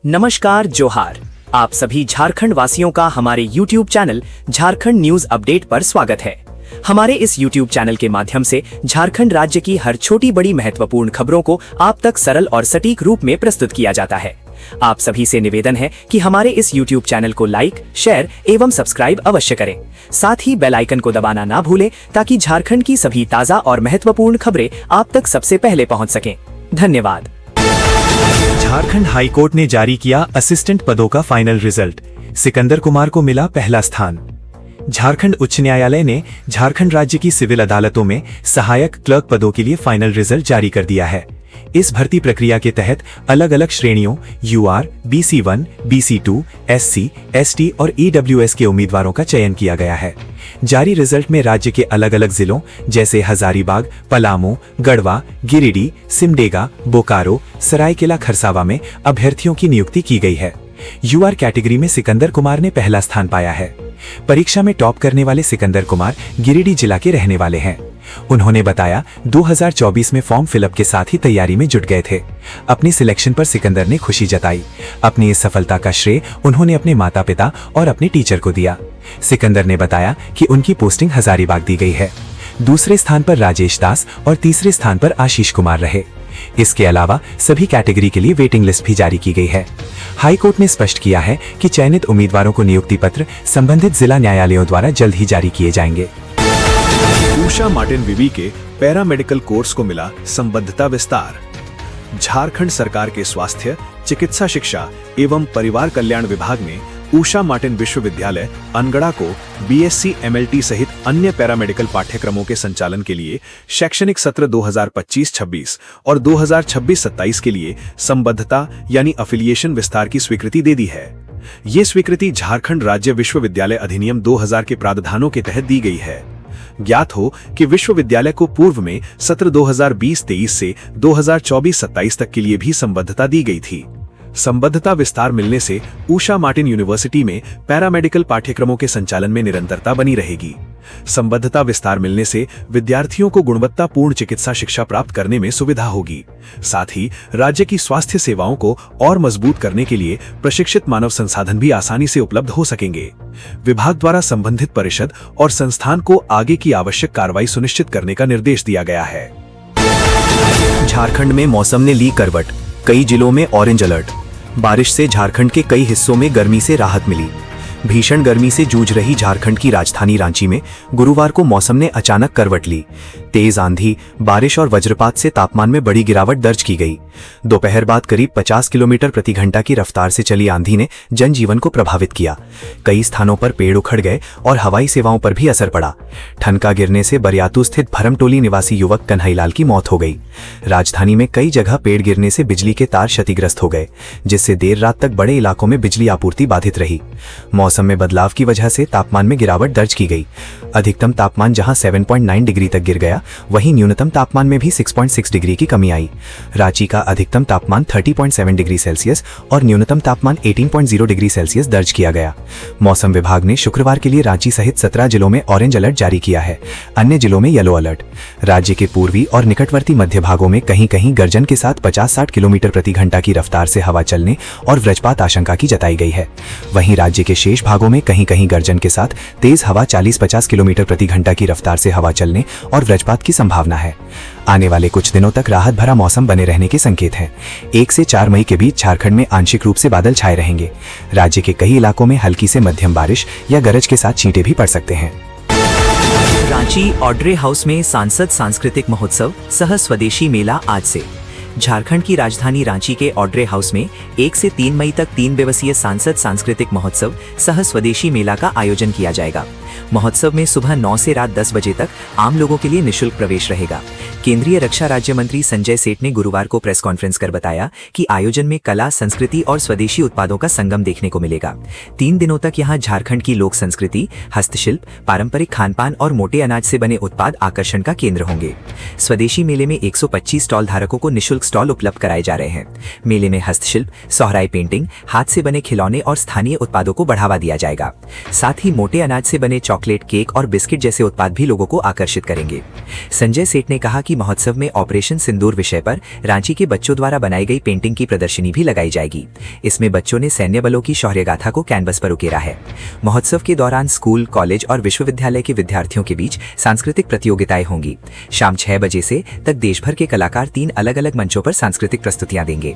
नमस्कार, जोहार। आप सभी झारखंड वासियों का हमारे YouTube channel Jharkhand news update पर स्वागत है। हमारे इस YouTube चैनल के माध्यम से झारखंड राज्य की हर छोटी बड़ी महत्वपूर्ण खबरों को आप तक सरल और सटीक रूप में प्रस्तुत किया जाता है। आप सभी से निवेदन है कि हमारे इस YouTube चैनल को लाइक, शेयर एवं सब्सक्राइब अवश्य करें। साथ ही बेल आइकन को दबाना ना भूलें ताकि झारखंड की सभी ताजा और महत्वपूर्ण खबरें आप तक सबसे पहले पहुंच सकें। धन्यवाद। झारखंड हाईकोर्ट ने जारी किया असिस्टेंट पदों का फाइनल रिजल्ट। सिकंदर कुमार को मिला पहला स्थान। झारखंड उच्च न्यायालय ने झारखंड राज्य की सिविल अदालतों में सहायक क्लर्क पदों के लिए फाइनल रिजल्ट जारी कर दिया है। इस भर्ती प्रक्रिया के तहत अलग अलग श्रेणियों UR, BC1, BC2, SC, ST और EWS के उम्मीदवारों का चयन किया गया है। जारी रिजल्ट में राज्य के अलग अलग जिलों जैसे हजारीबाग, पलामू, गढ़वा, गिरिडीह, सिमडेगा, बोकारो, सरायकेला खरसावा में अभ्यर्थियों की नियुक्ति की गई है। UR कैटेगरी में सिकंदर कुमार ने पहला स्थान पाया है। परीक्षा में टॉप करने वाले सिकंदर कुमार गिरिडीह जिला के रहने वाले हैं। उन्होंने बताया 2024 में फॉर्म फिलअप के साथ ही तैयारी में जुट गए थे। अपनी सिलेक्शन पर सिकंदर ने खुशी जताई। अपनी इस सफलता का श्रेय उन्होंने अपने माता पिता और अपने टीचर को दिया। सिकंदर ने बताया कि उनकी पोस्टिंग हजारीबाग दी गई है। दूसरे स्थान पर राजेश दास और तीसरे स्थान पर आशीष कुमार रहे। इसके अलावा सभी कैटेगरी के लिए वेटिंग लिस्ट भी जारी की गई है। हाईकोर्ट ने स्पष्ट किया है कि चयनित उम्मीदवारों को नियुक्ति पत्र संबंधित जिला न्यायालयों द्वारा जल्द ही जारी किए जाएंगे। उषा मार्टिन विवी के पैरामेडिकल कोर्स को मिला संबद्धता विस्तार। झारखंड सरकार के स्वास्थ्य, चिकित्सा शिक्षा एवं परिवार कल्याण विभाग ने उषा मार्टिन विश्वविद्यालय अनगढ़ा को BSc MLT सहित अन्य पैरामेडिकल पाठ्यक्रमों के संचालन के लिए शैक्षणिक सत्र 2025-26 और 2026-27 के लिए संबद्धता यानी अफिलिएशन विस्तार की स्वीकृति दे दी है। ये स्वीकृति झारखंड राज्य विश्वविद्यालय अधिनियम 2000 के प्रावधानों के तहत दी गई है। ज्ञात हो कि विश्वविद्यालय को पूर्व में सत्र 2020-23 से 2024-27 तक के लिए भी संबद्धता दी गई थी। संबद्धता विस्तार मिलने से उषा मार्टिन यूनिवर्सिटी में पैरामेडिकल पाठ्यक्रमों के संचालन में निरंतरता बनी रहेगी। संबद्धता विस्तार मिलने से विद्यार्थियों को गुणवत्तापूर्ण चिकित्सा शिक्षा प्राप्त करने में सुविधा होगी। साथ ही राज्य की स्वास्थ्य सेवाओं को और मजबूत करने के लिए प्रशिक्षित मानव संसाधन भी आसानी से उपलब्ध हो सकेंगे। विभाग द्वारा संबंधित परिषद और संस्थान को आगे की आवश्यक कार्रवाई सुनिश्चित करने का निर्देश दिया गया है। झारखंड में मौसम ने ली करवट, कई जिलों में ऑरेंज अलर्ट। बारिश से झारखंड के कई हिस्सों में गर्मी से राहत मिली। भीषण गर्मी से जूझ रही झारखंड की राजधानी रांची में गुरुवार को मौसम ने अचानक करवट ली। तेज आंधी, बारिश और वज्रपात से तापमान में बड़ी गिरावट दर्ज की गई। दोपहर बाद करीब 50 किलोमीटर प्रति घंटा की रफ्तार से चली आंधी ने जनजीवन को प्रभावित किया। कई स्थानों पर पेड़ उखड़ गए और हवाई सेवाओं पर भी असर पड़ा। ठनका गिरने से बरियातू स्थित भरमटोली निवासी युवक कन्हैयालाल की मौत हो गई। राजधानी में कई जगह पेड़ गिरने से बिजली के तार क्षतिग्रस्त हो गए, जिससे देर रात तक बड़े इलाकों में बिजली आपूर्ति बाधित रही। मौसम में बदलाव की वजह से तापमान में गिरावट दर्ज की गई। अधिकतम तापमान जहां 7.9 डिग्री तक गिर गया, वहीं न्यूनतम तापमान में भी 6.6 डिग्री की कमी आई। रांची का अधिकतम तापमान 30.7 डिग्री सेल्सियस और न्यूनतम तापमान 18.0 डिग्री सेल्सियस दर्ज किया गया। मौसम विभाग ने शुक्रवार के लिए रांची सहित 17 जिलों में ऑरेंज अलर्ट जारी किया है। अन्य जिलों में येलो अलर्ट। राज्य के पूर्वी और निकटवर्ती मध्य भागों में कहीं कहीं गर्जन के साथ 50-60 किलोमीटर प्रति घंटा की रफ्तार से हवा चलने और वज्रपात आशंका की जताई गई है। वहीं राज्य के शेष भागों में कहीं कहीं गर्जन के साथ तेज हवा 40-50 किलोमीटर प्रति घंटा की रफ्तार से हवा चलने और वज्रपात की संभावना है। आने वाले कुछ दिनों तक राहत भरा मौसम बने रहने के संकेत हैं। 1 से 4 मई के बीच झारखंड में आंशिक रूप से बादल छाए रहेंगे। राज्य के कई इलाकों में हल्की से मध्यम बारिश या गरज के साथ छींटे भी पड़ सकते हैं। रांची ऑड्रे हाउस में सांसद सांस्कृतिक महोत्सव सह स्वदेशी मेला आज से। झारखंड की राजधानी रांची के ऑड्रे हाउस में 1 से 3 मई तक 3 दिवसीय सांसद सांस्कृतिक महोत्सव सह स्वदेशी मेला का आयोजन किया जाएगा। महोत्सव में सुबह 9 से रात 10 बजे तक आम लोगों के लिए निःशुल्क प्रवेश रहेगा। केंद्रीय रक्षा राज्य मंत्री संजय सेठ ने गुरुवार को प्रेस कॉन्फ्रेंस कर बताया कि आयोजन में कला, संस्कृति और स्वदेशी उत्पादों का संगम देखने को मिलेगा। 3 दिनों तक यहां झारखंड की लोक संस्कृति, हस्तशिल्प, पारंपरिक खानपान और मोटे अनाज से बने उत्पाद आकर्षण का केंद्र होंगे। स्वदेशी मेले में 125 स्टॉल धारकों को निःशुल्क निःशुल्क स्टॉल उपलब्ध कराए जा रहे हैं। मेले में हस्तशिल्प, सोहराई पेंटिंग, हाथ से बने खिलौने और स्थानीय उत्पादों को बढ़ावा दिया जाएगा। साथ ही मोटे अनाज से बने चॉकलेट, केक और बिस्किट जैसे उत्पाद भी लोगों को आकर्षित करेंगे। संजय सेठ ने कहा कि महोत्सव में ऑपरेशन सिंदूर विषय पर रांची के बच्चों द्वारा बनाई गई पेंटिंग की प्रदर्शनी भी लगाई जाएगी। इसमें बच्चों ने सैन्य बलों की शौर्य गाथा को कैनवस पर उकेरा है। महोत्सव के दौरान स्कूल, कॉलेज और विश्वविद्यालय के विद्यार्थियों के बीच सांस्कृतिक प्रतियोगिताएं होंगी। शाम 6 बजे से तक देश भर के कलाकार 3 अलग-अलग मंचों पर सांस्कृतिक प्रस्तुतियां देंगे।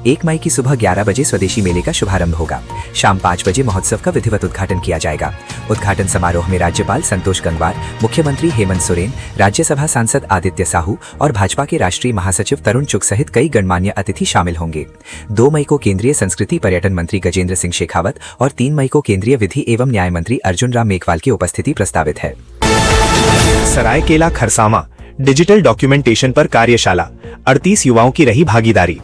1 मई की सुबह 11 बजे स्वदेशी मेले का शुभारंभ होगा। शाम 5 बजे महोत्सव का विधिवत उद्घाटन किया जाएगा। उद्घाटन समारोह में राज्यपाल संतोष गंगवार, मुख्यमंत्री हेमंत सोरेन, राज्यसभा सांसद आदित्य साहू और भाजपा के राष्ट्रीय महासचिव तरुण चुग सहित कई गणमान्य अतिथि शामिल होंगे। 2 मई को केंद्रीय संस्कृति पर्यटन मंत्री गजेंद्र सिंह शेखावत और 3 मई को केंद्रीय विधि एवं न्याय मंत्री अर्जुन राम मेघवाल की उपस्थिति प्रस्तावित है। सरायकेला खरसावां डिजिटल डॉक्यूमेंटेशन पर कार्यशाला, 38 युवाओं की रही भागीदारी।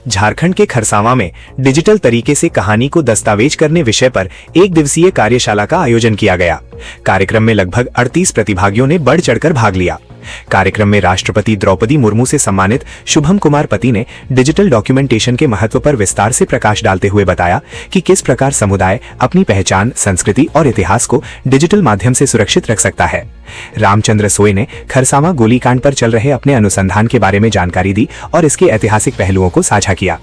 झारखंड के खरसावां में डिजिटल तरीके से कहानी को दस्तावेज करने विषय पर 1 दिवसीय कार्यशाला का आयोजन किया गया। कार्यक्रम में लगभग 38 प्रतिभागियों ने बढ़ चढ़कर भाग लिया। कार्यक्रम में राष्ट्रपति द्रौपदी मुर्मू से सम्मानित शुभम कुमार पति ने डिजिटल डॉक्यूमेंटेशन के महत्व पर विस्तार से प्रकाश डालते हुए बताया कि किस प्रकार समुदाय अपनी पहचान, संस्कृति और इतिहास को डिजिटल माध्यम से सुरक्षित रख सकता है। रामचंद्र सोय ने खरसावां गोलीकांड पर चल रहे अपने अनुसंधान के बारे में जानकारी दी और इसके ऐतिहासिक पहलुओं को साझा किया।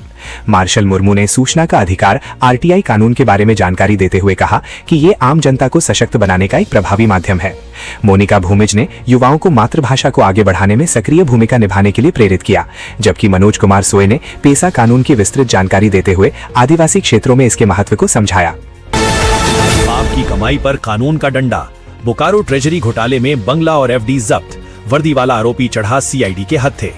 मार्शल मुर्मू ने सूचना का अधिकार RTI कानून के बारे में जानकारी देते हुए कहा कि ये आम जनता को सशक्त बनाने का एक प्रभावी माध्यम है। मोनिका भूमिज ने युवाओं को मातृभाषा को आगे बढ़ाने में सक्रिय भूमिका निभाने के लिए प्रेरित किया, जबकि मनोज कुमार सोय ने पेसा कानून की विस्तृत जानकारी देते हुए आदिवासी क्षेत्रों में इसके महत्व को समझाया। आपकी कमाई पर कानून का डंडा, बोकारो ट्रेजरी घोटाले में बंगला और FD जब्त, वर्दी वाला आरोपी चढ़ा CID के हत्थे।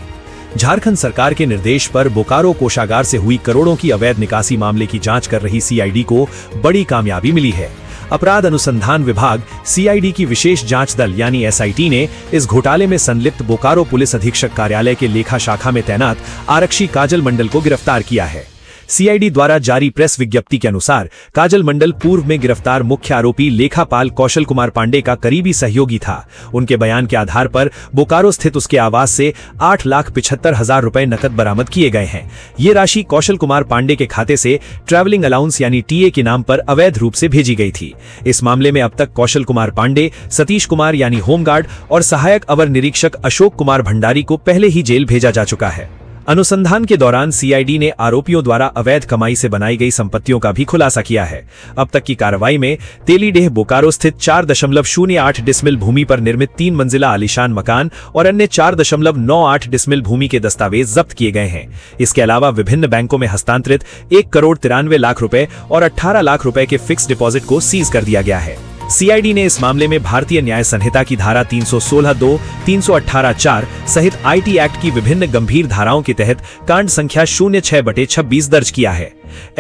झारखंड सरकार के निर्देश पर बोकारो कोषागार से हुई करोड़ों की अवैध निकासी मामले की जांच कर रही CID को बड़ी कामयाबी मिली है। अपराध अनुसंधान विभाग CID की विशेष जांच दल यानी SIT ने इस घोटाले में संलिप्त बोकारो पुलिस अधीक्षक कार्यालय के लेखा शाखा में तैनात आरक्षी काजल मंडल को गिरफ्तार किया है। CID द्वारा जारी प्रेस विज्ञप्ति के अनुसार काजल मंडल पूर्व में गिरफ्तार मुख्य आरोपी लेखापाल कौशल कुमार पांडे का करीबी सहयोगी था। उनके बयान के आधार पर बोकारो स्थित उसके आवास से 8,75,000 रुपए नकद बरामद किए गए हैं। ये राशि कौशल कुमार पांडे के खाते से ट्रैवलिंग अलाउंस यानी TA के नाम पर अवैध रूप से भेजी गई थी। इस मामले में अब तक कौशल कुमार पांडे, सतीश कुमार यानी होमगार्ड और सहायक अवर निरीक्षक अशोक कुमार भंडारी को पहले ही जेल भेजा जा चुका है। अनुसंधान के दौरान CID ने आरोपियों द्वारा अवैध कमाई से बनाई गई संपत्तियों का भी खुलासा किया है। अब तक की कार्रवाई में तेलीडेह बोकारो स्थित 4.08 डिसमिल भूमि पर निर्मित 3 मंजिला आलीशान मकान और अन्य 4.98 डिसमिल भूमि के दस्तावेज जब्त किए गए हैं। इसके अलावा विभिन्न बैंकों में हस्तांतरित 1,93,00,000 रुपए और 18 लाख रुपए के फिक्स डिपॉजिट को सीज कर दिया गया है। CID ने इस मामले में भारतीय न्याय संहिता की धारा 316(2), 318(4) सहित IT एक्ट की विभिन्न गंभीर धाराओं के तहत कांड संख्या 06/26 दर्ज किया है।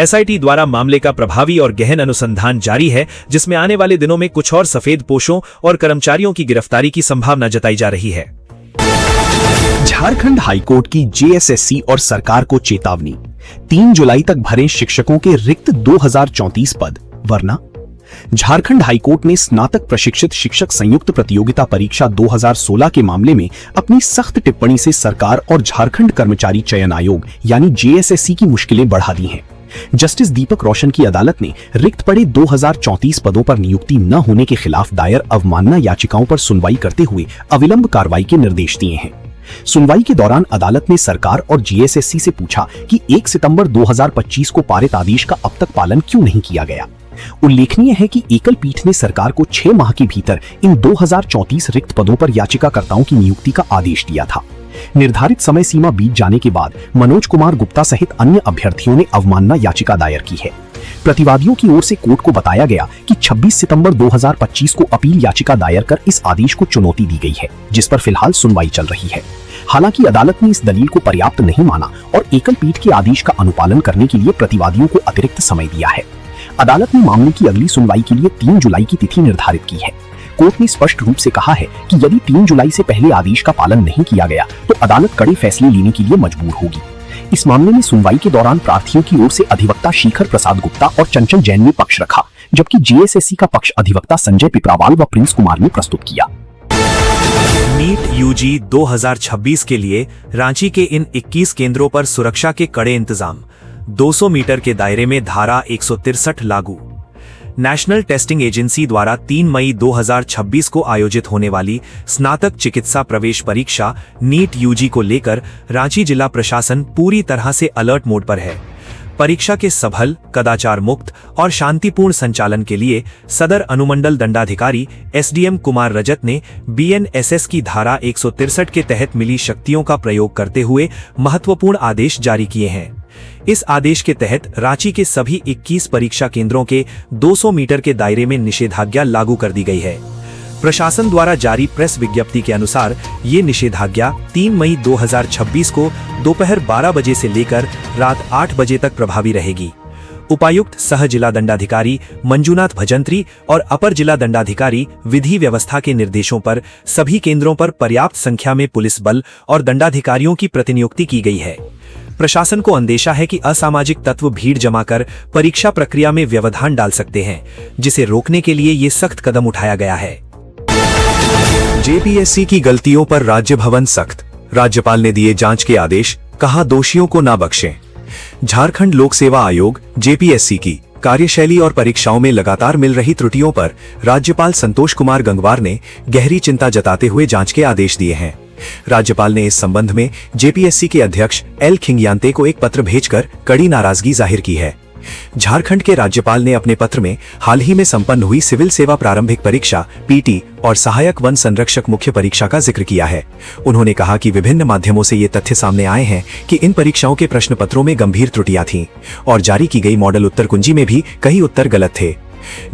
SIT द्वारा मामले का प्रभावी और गहन अनुसंधान जारी है, जिसमें आने वाले दिनों में कुछ और सफेद पोशों और कर्मचारियों की गिरफ्तारी की संभावना जताई जा रही है। झारखंड हाईकोर्ट की JSSC और सरकार को चेतावनी, 3 जुलाई तक भरें शिक्षकों के रिक्त 2034 पद, वरना झारखंड हाईकोर्ट ने स्नातक प्रशिक्षित शिक्षक संयुक्त प्रतियोगिता परीक्षा 2016 के मामले में अपनी सख्त टिप्पणी से सरकार और झारखंड कर्मचारी चयन आयोग यानी JSSC की मुश्किलें बढ़ा दी हैं। जस्टिस दीपक रोशन की अदालत ने रिक्त पड़े 2034 पदों पर नियुक्ति न होने के खिलाफ दायर अवमानना याचिकाओं पर सुनवाई करते हुए अविलंब कार्रवाई के निर्देश दिए हैं। सुनवाई के दौरान अदालत ने सरकार और JSSC से पूछा कि 1 सितंबर 2025 को पारित आदेश का अब तक पालन क्यों नहीं किया गया। उल्लेखनीय है कि एकल पीठ ने सरकार को 6 माह के भीतर इन 2034 रिक्त पदों पर याचिकाकर्ताओं की नियुक्ति का आदेश दिया था। निर्धारित समय सीमा बीत जाने के बाद मनोज कुमार गुप्ता सहित अन्य अभ्यर्थियों ने अवमानना याचिका दायर की है। प्रतिवादियों की ओर से कोर्ट को बताया गया कि 26 सितंबर 2025 को अपील याचिका दायर कर इस आदेश को चुनौती दी गई है, जिस पर फिलहाल सुनवाई चल रही है। हालांकि अदालत ने इस दलील को पर्याप्त नहीं माना और एकल पीठ के आदेश का अनुपालन करने के लिए प्रतिवादियों को अतिरिक्त समय दिया है। अदालत ने मामले की अगली सुनवाई के लिए 3 जुलाई की तिथि निर्धारित की है। कोर्ट ने स्पष्ट रूप से कहा है कि यदि 3 जुलाई से पहले आदेश का पालन नहीं किया गया तो अदालत कड़े फैसले लेने के लिए मजबूर होगी। इस मामले में सुनवाई के दौरान प्रार्थियों की ओर से अधिवक्ता शिखर प्रसाद गुप्ता और चंचल जैन ने पक्ष रखा, जबकि JSSC का पक्ष अधिवक्ता संजय पिपरावाल व प्रिंस कुमार ने प्रस्तुत किया। नीट यूजी 2026 के लिए रांची के इन 21 केंद्रों पर सुरक्षा के कड़े इंतजाम, 200 मीटर के दायरे में धारा 163 लागू। नेशनल टेस्टिंग एजेंसी द्वारा 3 मई 2026 को आयोजित होने वाली स्नातक चिकित्सा प्रवेश परीक्षा नीट यूजी को लेकर रांची जिला प्रशासन पूरी तरह से अलर्ट मोड पर है। परीक्षा के सफल, कदाचार मुक्त और शांतिपूर्ण संचालन के लिए सदर अनुमंडल दंडाधिकारी एसडीएम कुमार रजत ने बीएनएसएस की धारा 163 के तहत मिली शक्तियों का प्रयोग करते हुए महत्वपूर्ण आदेश जारी किए हैं। इस आदेश के तहत रांची के सभी 21 परीक्षा केंद्रों के 200 मीटर के दायरे में निषेधाज्ञा लागू कर दी गई है। प्रशासन द्वारा जारी प्रेस विज्ञप्ति के अनुसार ये निषेधाज्ञा 3 मई 2026 को दोपहर 12 बजे से लेकर रात 8 बजे तक प्रभावी रहेगी। उपायुक्त सह जिला दंडाधिकारी मंजूनाथ भजंत्री और अपर जिला दंडाधिकारी विधि व्यवस्था के निर्देशों पर सभी केंद्रों पर पर्याप्त संख्या में पुलिस बल और दंडाधिकारियों की प्रतिनियुक्ति की गई है। प्रशासन को अंदेशा है कि असामाजिक तत्व भीड़ जमा कर परीक्षा प्रक्रिया में व्यवधान डाल सकते हैं, जिसे रोकने के लिए ये सख्त कदम उठाया गया है। जेपीएससी की गलतियों पर राज्य भवन सख्त, राज्यपाल ने दिए जांच के आदेश, कहा दोषियों को ना बख्शें। झारखंड लोक सेवा आयोग जेपीएससी की कार्यशैली और परीक्षाओं में लगातार मिल रही त्रुटियों पर राज्यपाल संतोष कुमार गंगवार ने गहरी चिंता जताते हुए जांच के आदेश दिए हैं। राज्यपाल ने इस संबंध में जेपीएससी के अध्यक्ष एल खिंगयांते को एक पत्र भेजकर कड़ी नाराजगी जाहिर की है। झारखंड के राज्यपाल ने अपने पत्र में हाल ही में संपन्न हुई सिविल सेवा प्रारंभिक परीक्षा पीटी और सहायक वन संरक्षक मुख्य परीक्षा का जिक्र किया है। उन्होंने कहा कि विभिन्न माध्यमों से ये तथ्य सामने आए हैं कि इन परीक्षाओं के प्रश्न पत्रों में गंभीर त्रुटियां थीं और जारी की गई मॉडल उत्तर कुंजी में भी कई उत्तर गलत थे।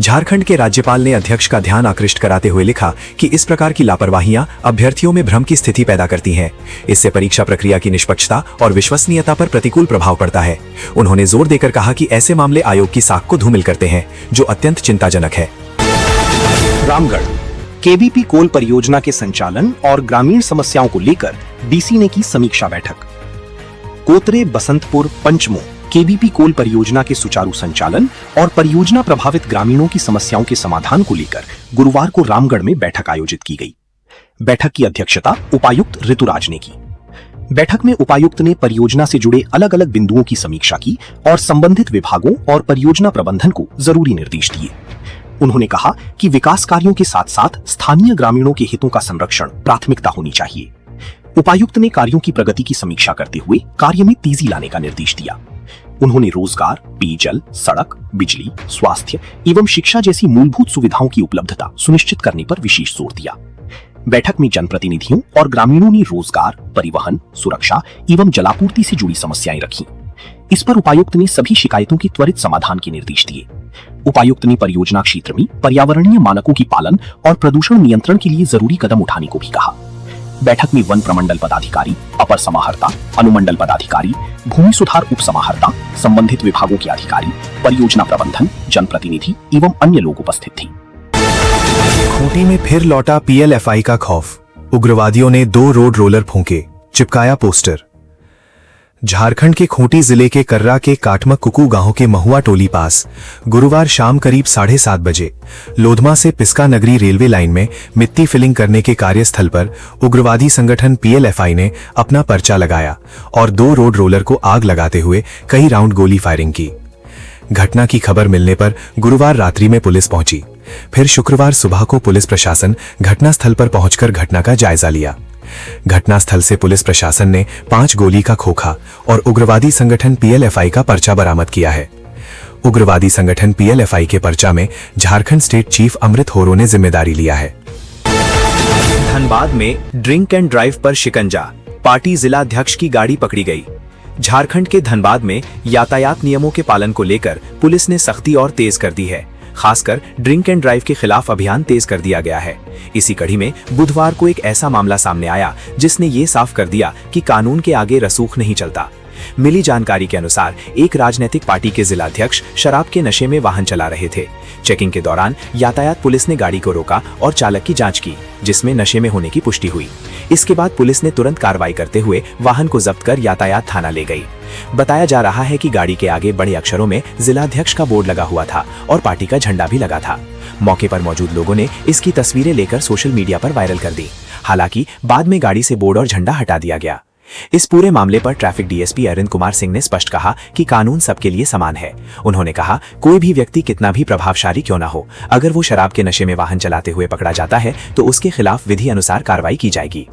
झारखंड के राज्यपाल ने अध्यक्ष का ध्यान आकृष्ट कराते हुए लिखा कि इस प्रकार की लापरवाहियां अभ्यर्थियों में भ्रम की स्थिति पैदा करती हैं। इससे परीक्षा प्रक्रिया की निष्पक्षता और विश्वसनीयता पर प्रतिकूल प्रभाव पड़ता है। उन्होंने जोर देकर कहा कि ऐसे मामले आयोग की साख को धूमिल करते हैं, जो अत्यंत चिंताजनक है। रामगढ़ केबीपी कोल परियोजना के संचालन और ग्रामीण समस्याओं को लेकर डीसी ने की समीक्षा बैठक। कोतरे, बसंतपुर, पंचमो केबीपी कोल परियोजना के सुचारू संचालन और परियोजना प्रभावित ग्रामीणों की समस्याओं के समाधान को लेकर गुरुवार को रामगढ़ में बैठक आयोजित की गई। बैठक की अध्यक्षता उपायुक्त ऋतुराज ने की। बैठक में उपायुक्त ने परियोजना से जुड़े अलग अलग बिंदुओं की समीक्षा की और संबंधित विभागों और परियोजना प्रबंधन को जरूरी निर्देश दिए। उन्होंने कहा कि विकास कार्यों के साथ साथ स्थानीय ग्रामीणों के हितों का संरक्षण प्राथमिकता होनी चाहिए। उपायुक्त ने कार्यों की प्रगति की समीक्षा करते हुए कार्य में तेजी लाने का निर्देश दिया। उन्होंने रोजगार, पेयजल, सड़क, बिजली, स्वास्थ्य एवं शिक्षा जैसी मूलभूत सुविधाओं की उपलब्धता सुनिश्चित करने पर विशेष जोर दिया। बैठक में जनप्रतिनिधियों और ग्रामीणों ने रोजगार, परिवहन, सुरक्षा एवं जलापूर्ति से जुड़ी समस्याएं रखी। इस पर उपायुक्त ने सभी शिकायतों के त्वरित समाधान के निर्देश दिए। उपायुक्त ने परियोजना क्षेत्र में पर्यावरणीय मानकों की पालन और प्रदूषण नियंत्रण के लिए जरूरी कदम उठाने को भी कहा। बैठक में वन प्रमंडल पदाधिकारी, अपर समाहर्ता, अनुमंडल पदाधिकारी, भूमि सुधार उप समाहर्ता, संबंधित विभागों के अधिकारी, परियोजना प्रबंधन, जनप्रतिनिधि एवं अन्य लोग उपस्थित थे। खूंटी में फिर लौटा पीएलएफआई का खौफ, उग्रवादियों ने 2 रोड रोलर फूंके, चिपकाया पोस्टर। झारखंड के खूंटी जिले के कर्रा के काटमक कुकू गांव के महुआ टोली पास गुरुवार शाम करीब 7:30 बजे लोधमा से पिस्का नगरी रेलवे लाइन में मिट्टी फिलिंग करने के कार्यस्थल पर उग्रवादी संगठन पीएलएफआई ने अपना पर्चा लगाया और 2 रोड रोलर को आग लगाते हुए कई राउंड गोली फायरिंग की। घटना की खबर मिलने पर गुरुवार रात्रि में पुलिस पहुंची। फिर शुक्रवार सुबह को पुलिस प्रशासन घटनास्थल पर पहुंचकर घटना का जायजा लिया। घटनास्थल से पुलिस प्रशासन ने 5 गोली का खोखा और उग्रवादी संगठन पीएलएफआई का पर्चा बरामद किया है। उग्रवादी संगठन पीएलएफआई के पर्चा में झारखंड स्टेट चीफ अमृत होरो ने जिम्मेदारी लिया है। धनबाद में ड्रिंक एंड ड्राइव पर शिकंजा, पार्टी जिला अध्यक्ष की गाड़ी पकड़ी गई। झारखंड के धनबाद में यातायात नियमों के पालन को लेकर पुलिस ने सख्ती और तेज कर दी है। खासकर ड्रिंक एंड ड्राइव के खिलाफ अभियान तेज कर दिया गया है। इसी कड़ी में बुधवार को एक ऐसा मामला सामने आया जिसने ये साफ कर दिया कि कानून के आगे रसूख नहीं चलता। मिली जानकारी के अनुसार एक राजनीतिक पार्टी के जिलाध्यक्ष शराब के नशे में वाहन चला रहे थे। चेकिंग के दौरान यातायात पुलिस ने गाड़ी को रोका और चालक की जांच की, जिसमें नशे में होने की पुष्टि हुई। इसके बाद पुलिस ने तुरंत कार्रवाई करते हुए वाहन को जब्त कर यातायात थाना ले गई। बताया जा रहा है कि गाड़ी के आगे बड़े अक्षरों में जिलाध्यक्ष का बोर्ड लगा हुआ था और पार्टी का झंडा भी लगा था। मौके पर मौजूद लोगों ने इसकी तस्वीरें लेकर सोशल मीडिया पर वायरल कर दी। हालांकि बाद में गाड़ी से बोर्ड और झंडा हटा दिया गया। इस पूरे मामले पर ट्रैफिक डीएसपी अरिंद कुमार सिंह ने स्पष्ट कहा कि कानून सबके लिए समान है। उन्होंने कहा, कोई भी व्यक्ति कितना भी प्रभावशाली क्यों न हो, अगर वो शराब के नशे में वाहन चलाते हुए पकड़ा जाता है तो उसके खिलाफ विधि अनुसार कार्रवाई की जाएगी।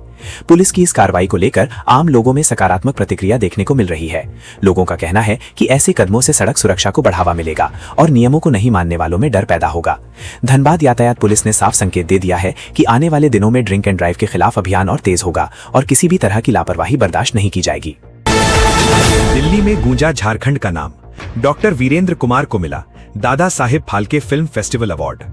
पुलिस की इस कार्रवाई को लेकर आम लोगों में सकारात्मक प्रतिक्रिया देखने को मिल रही है। लोगों का कहना है कि ऐसे कदमों से सड़क सुरक्षा को बढ़ावा मिलेगा और नियमों को नहीं मानने वालों में डर पैदा होगा। धनबाद यातायात पुलिस ने साफ संकेत दे दिया है कि आने वाले दिनों में ड्रिंक एंड ड्राइव के खिलाफ अभियान और तेज होगा और किसी भी तरह की लापरवाही बर्दाश्त नहीं की जाएगी। दिल्ली में गूंजा झारखंड का नाम। डॉक्टर वीरेंद्र कुमार को मिला Dada Saheb Phalke film festival award.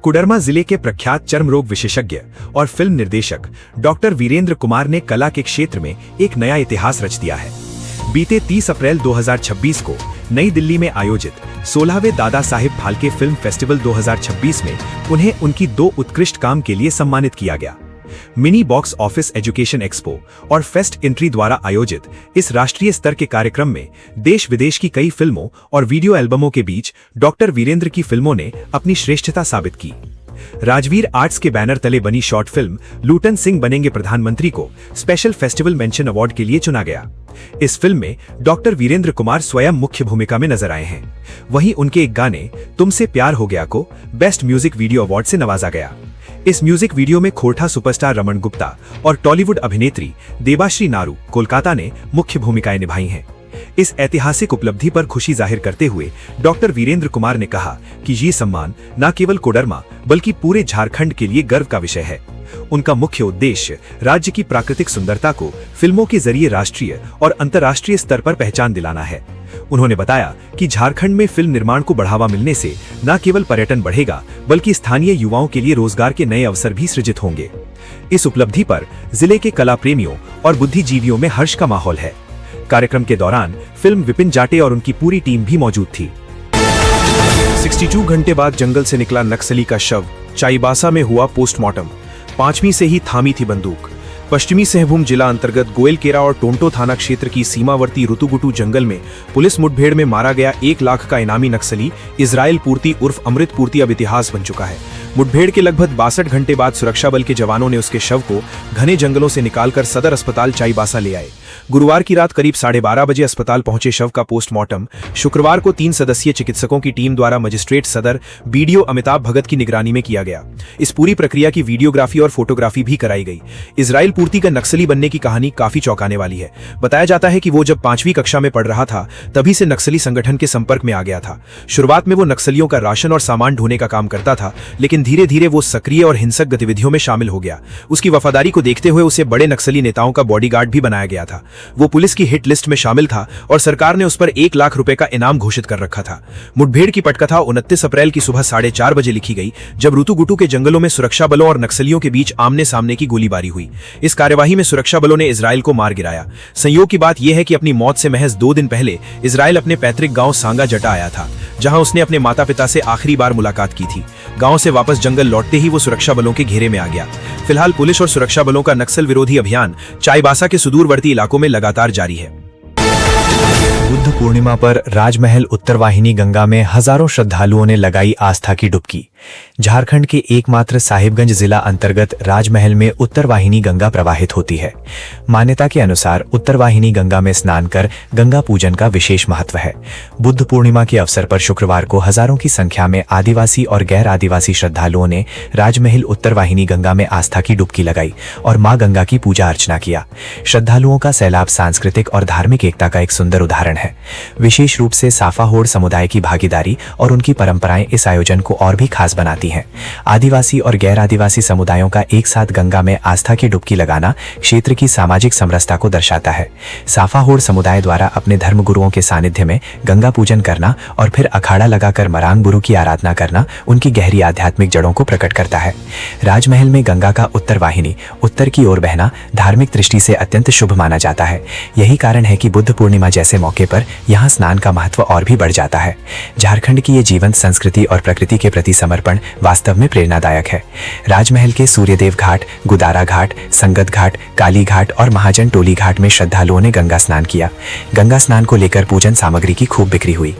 Koderma जिले के प्रख्यात चर्म रोग विशेषज्ञ और फिल्म निर्देशक डॉक्टर वीरेंद्र कुमार ने कला के क्षेत्र में एक नया इतिहास रच दिया है। बीते 30 अप्रैल 2026 को नई दिल्ली में आयोजित 16वें दादा साहेब फाल्के फिल्म फेस्टिवल 2026 में उन्हें उनकी 2 उत्कृष्ट काम के लिए सम्मानित किया गया। Mini box office education expo और फेस्ट एंट्री द्वारा आयोजित इस राष्ट्रीय स्तर के कार्यक्रम में देश विदेश की कई फिल्मों और वीडियो एल्बमों के बीच डॉक्टर वीरेंद्र की फिल्मों ने अपनी श्रेष्ठता साबित की। राजवीर आर्ट्स के बैनर तले बनी शॉर्ट फिल्म लूटन सिंह बनेंगे प्रधानमंत्री को स्पेशल फेस्टिवल मेंशन अवार्ड के लिए चुना गया। इस फिल्म में डॉक्टर वीरेंद्र कुमार स्वयं मुख्य भूमिका में नजर आए हैं। वहीं उनके एक गाने तुमसे प्यार हो गया को बेस्ट म्यूजिक वीडियो अवार्ड से नवाजा गया। इस म्यूजिक वीडियो में खोरठा सुपरस्टार रमन गुप्ता और टॉलीवुड अभिनेत्री देबाश्री नारू कोलकाता ने मुख्य भूमिकाएं निभाई हैं। इस ऐतिहासिक उपलब्धि पर खुशी जाहिर करते हुए डॉक्टर वीरेंद्र कुमार ने कहा कि ये सम्मान न केवल कोडरमा बल्कि पूरे झारखंड के लिए गर्व का विषय है। उनका मुख्य उद्देश्य राज्य की प्राकृतिक सुंदरता को फिल्मों के जरिए राष्ट्रीय और अंतर्राष्ट्रीय स्तर पर पहचान दिलाना है। उन्होंने बताया कि झारखंड में फिल्म निर्माण को बढ़ावा मिलने से न केवल पर्यटन बढ़ेगा बल्कि स्थानीय युवाओं के लिए रोजगार के नए अवसर भी सृजित होंगे। इस उपलब्धि पर जिले के कला प्रेमियों और बुद्धिजीवियों में हर्ष का माहौल है। कार्यक्रम के दौरान फिल्म विपिन जाटे और उनकी पूरी टीम भी मौजूद थी। 62 घंटे बाद जंगल से निकला नक्सली का शव, चाईबासा में हुआ पोस्टमार्टम। 5वीं से ही थामी थी बंदूक। पश्चिमी सिंहभूम जिला अंतर्गत गोयलकेरा और टोंटो थाना क्षेत्र की सीमावर्ती रुतुगुटू जंगल में पुलिस मुठभेड़ में मारा गया 1 लाख का इनामी नक्सली इजराइल पूर्ति उर्फ अमृत पूर्ति अब इतिहास बन चुका है। मुठभेड़ के लगभग 62 घंटे बाद सुरक्षा बल के जवानों ने उसके शव को घने जंगलों से निकालकर सदर अस्पताल चाईबासा ले आए। गुरुवार की रात करीब 12:30 बजे अस्पताल पहुंचे शव का पोस्टमार्टम शुक्रवार को 3 सदस्यीय चिकित्सकों की टीम द्वारा मजिस्ट्रेट सदर बीडीओ अमिताभ भगत की निगरानी में किया गया। इस पूरी प्रक्रिया की वीडियोग्राफी और फोटोग्राफी भी कराई गई। इजराइल पूर्ति का नक्सली बनने की कहानी काफी चौंकाने वाली है। बताया जाता है कि वो जब 5वीं कक्षा में पढ़ रहा था तभी से नक्सली संगठन के संपर्क में आ गया था। शुरुआत में वो नक्सलियों का राशन और सामान ढोने का काम करता था, लेकिन धीरे धीरे वो सक्रिय और हिंसक गतिविधियों में शामिल हो गया। उसकी वफादारी को देखते हुए उसे बड़े नक्सली नेताओं का बॉडीगार्ड भी बनाया गया था। वो पुलिस की हिट लिस्ट में शामिल था और सरकार ने उस पर 1 लाख रुपए का इनाम घोषित कर रखा था। मुठभेड़ की पटकथा 29 अप्रैल की सुबह 4:30 बजे लिखी गई, जब रुतुगुटू के जंगलों में सुरक्षा बलों और नक्सलियों के बीच आमने सामने की गोलीबारी हुई। इस कार्यवाही में सुरक्षा बलों ने इजराइल को मार गिराया। संयोग की बात यह है कि अपनी मौत से महज 2 दिन पहले इजराइल अपने पैतृक गांव सांगा जटा आया था, जहां उसने अपने माता पिता से आखिरी बार मुलाकात की थी। गांव से वापस जंगल लौटते ही वो सुरक्षा बलों के घेरे में आ गया। फिलहाल पुलिस और सुरक्षा बलों का नक्सल विरोधी अभियान चाईबासा के सुदूरवर्ती इलाकों में लगातार जारी है। बुद्ध पूर्णिमा पर राजमहल उत्तरवाहिनी गंगा में हजारों श्रद्धालुओं ने लगाई आस्था की डुबकी। झारखंड के एकमात्र साहिबगंज जिला अंतर्गत राजमहल में उत्तरवाहिनी गंगा प्रवाहित होती है। मान्यता के अनुसार उत्तरवाहिनी गंगा में स्नान कर गंगा पूजन का विशेष महत्व है। बुद्ध पूर्णिमा के अवसर पर शुक्रवार को हजारों की संख्या में आदिवासी और गैर आदिवासी श्रद्धालुओं ने राजमहल उत्तरवाहिनी गंगा में आस्था की डुबकी लगाई और मां गंगा की पूजा अर्चना किया। श्रद्धालुओं का सैलाब सांस्कृतिक और धार्मिक एकता का एक सुंदर उदाहरण है। है। विशेष रूप से साफाहोड़ समुदाय की भागीदारी और उनकी परंपराएं इस आयोजन को और भी खास बनाती हैं। आदिवासी और गैर आदिवासी समुदायों का एक साथ गंगा में आस्था की डुबकी लगाना क्षेत्र की सामाजिक समरसता को दर्शाता है। साफाहोड़ समुदाय द्वारा अपने धर्मगुरुओं के सानिध्य में गंगा पूजन करना और फिर अखाड़ा लगाकर मरांग बुरु की आराधना करना उनकी गहरी आध्यात्मिक जड़ों को प्रकट करता है। राजमहल में गंगा का उत्तर वाहिनी उत्तर की ओर बहना धार्मिक दृष्टि से अत्यंत शुभ माना जाता है। यही कारण है कि बुद्ध पूर्णिमा जैसे मौके पर यहाँ स्नान का महत्व और भी बढ़ जाता है। झारखंड की ये जीवंत संस्कृति और प्रकृति के प्रति समर्पण वास्तव में प्रेरणादायक है। राजमहल के सूर्यदेव घाट, गुदारा घाट, संगत घाट, काली घाट और महाजन टोली घाट में श्रद्धालुओं ने गंगा स्नान किया। गंगा स्नान को लेकर पूजन सामग्री की खूब बिक्री हुई।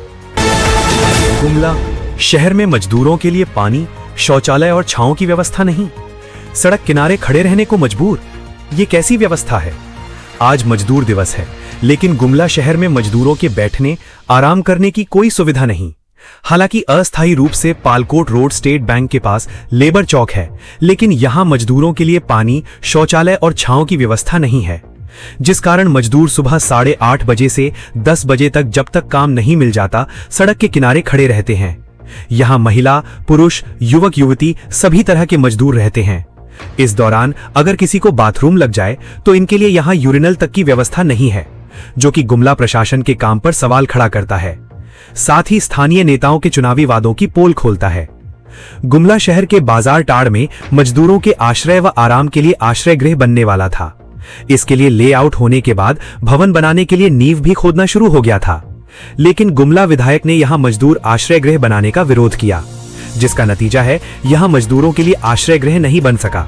गुमला शहर में मजदूरों के लिए पानी, शौचालय और छांव की व्यवस्था नहीं, सड़क किनारे खड़े रहने को मजबूर। ये कैसी व्यवस्था है? आज मजदूर दिवस है, लेकिन गुमला शहर में मजदूरों के बैठने, आराम करने की कोई सुविधा नहीं। हालांकि अस्थायी रूप से पालकोट रोड स्टेट बैंक के पास लेबर चौक है, लेकिन यहां मजदूरों के लिए पानी, शौचालय और छांव की व्यवस्था नहीं है, जिस कारण मजदूर सुबह 8:30 बजे से 10 बजे तक जब तक काम नहीं मिल जाता सड़क के किनारे खड़े रहते हैं। यहां महिला, पुरुष, युवक युवती सभी तरह के मजदूर रहते हैं। इस दौरान अगर किसी को बाथरूम लग जाए तो इनके लिए यहां यूरिनल तक की व्यवस्था नहीं है, जो कि गुमला प्रशासन के काम पर सवाल खड़ा करता है। साथ ही स्थानीय नेताओं के चुनावी वादों की पोल खोलता है। गुमला शहर के बाजार टाड़ में मजदूरों के आश्रय व आराम के लिए आश्रय गृह बनने वाला था। इसके लिए लेआउट होने के बाद भवन बनाने के लिए नींव भी खोदना शुरू हो गया था, लेकिन गुमला विधायक ने यहां मजदूर आश्रय गृह बनाने का विरोध किया, जिसका नतीजा है यहां मजदूरों के लिए आश्रय गृह नहीं बन सका,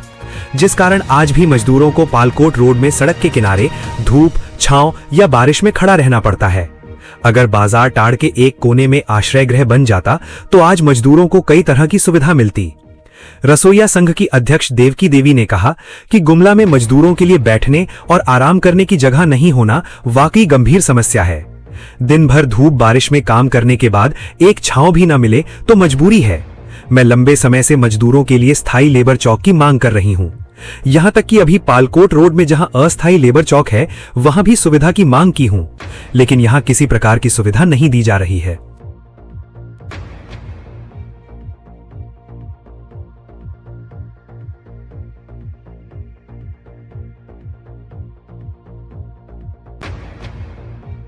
जिस कारण आज भी मजदूरों को पालकोट रोड में सड़क के किनारे धूप, छांव या बारिश में खड़ा रहना पड़ता है। अगर बाजार टाड़ के एक कोने में आश्रय गृह बन जाता तो आज मजदूरों को कई तरह की सुविधा मिलती। रसोइया संघ की अध्यक्ष देवकी देवी ने कहा कि गुमला में मजदूरों के लिए बैठने और आराम करने की जगह नहीं होना वाकई गंभीर समस्या है। दिन भर धूप बारिश में काम करने के बाद एक छांव भी न मिले तो मजबूरी है। मैं लंबे समय से मजदूरों के लिए स्थायी लेबर चौक की मांग कर रही हूं। यहां तक कि अभी पालकोट रोड में जहां अस्थायी लेबर चौक है वहां भी सुविधा की मांग की हूं, लेकिन यहां किसी प्रकार की सुविधा नहीं दी जा रही है।